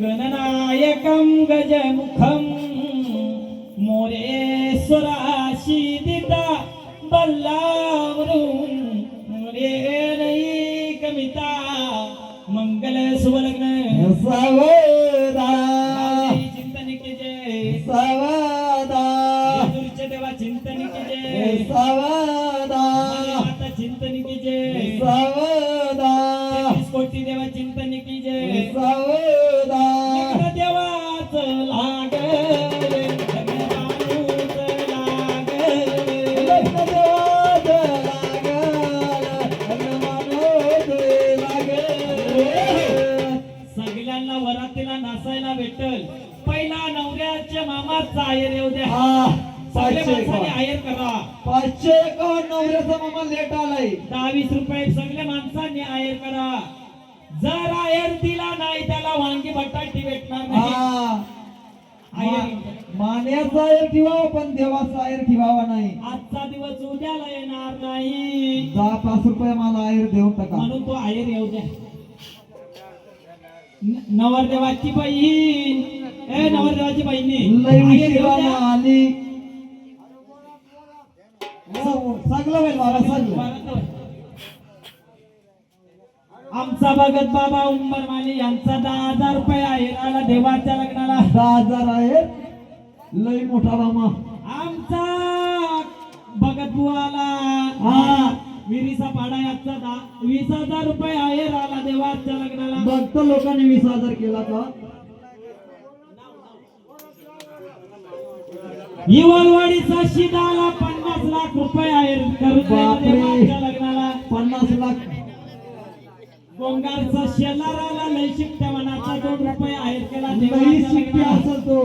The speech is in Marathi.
गणनायकं गजमुखं मोरेश्वराशीदिता बल्लावरून मोरेनैकमिता मंगल सुवलग्न सवदा चिंतन के जय सवदा दुर्चे देवा चिंतन के जय सवदा माता चिंतन के जय सवदा कोटी देवा चिंतन की जय सवदा देवाचं लागल भगवानूच लागल सगळ्यांना वरातीला नाचायला भेटल. पहिला नवऱ्याच्या मामाचा आयर येऊ द्या. सगळे माणसाने आयर करा. 551 नवऱ्याचा मामा लेट आलाय. 10-20 रुपये सगळ्या माणसांनी आयर करा. जर आयर दिला नाही त्याला वांगी बटाटी भेटणार नाही. मान्याचा आयर ठेवावा पण देवाचा आयर ठेवावा नाही. आजचा दिवस उद्याला येणार नाही. 10-5 रुपये मला आयर देऊन टाका म्हणून तो आयर येऊ द्या. नवरदेवाची बहीण नवरदेवाची बहिणी आयर येऊ द्या. आली सगळं होईल बाबा सगळं. आमचा भगत बाबा उंबरमाली यांचा 10,000 रुपये आहे आला देवाच्या लग्नाला. 10,000 आहे लय मोठा मामा. आमचा भगत बुवाला विहिरीचा पाडा याचा 20,000 रुपये आहे आला देवाच्या लग्नाला. भक्त लोकांनी 20,000 केला का? हिवलवाडीचा शिदाला 50 लाख रुपये आहे देवाच्या लग्नाला. 50 लाख. गोंगारचा शेलाराला लय शिट्ट्या मनाचा 2 रुपये आहे केला लई देवाच्या शिट्टी लग्नाला. असेल तो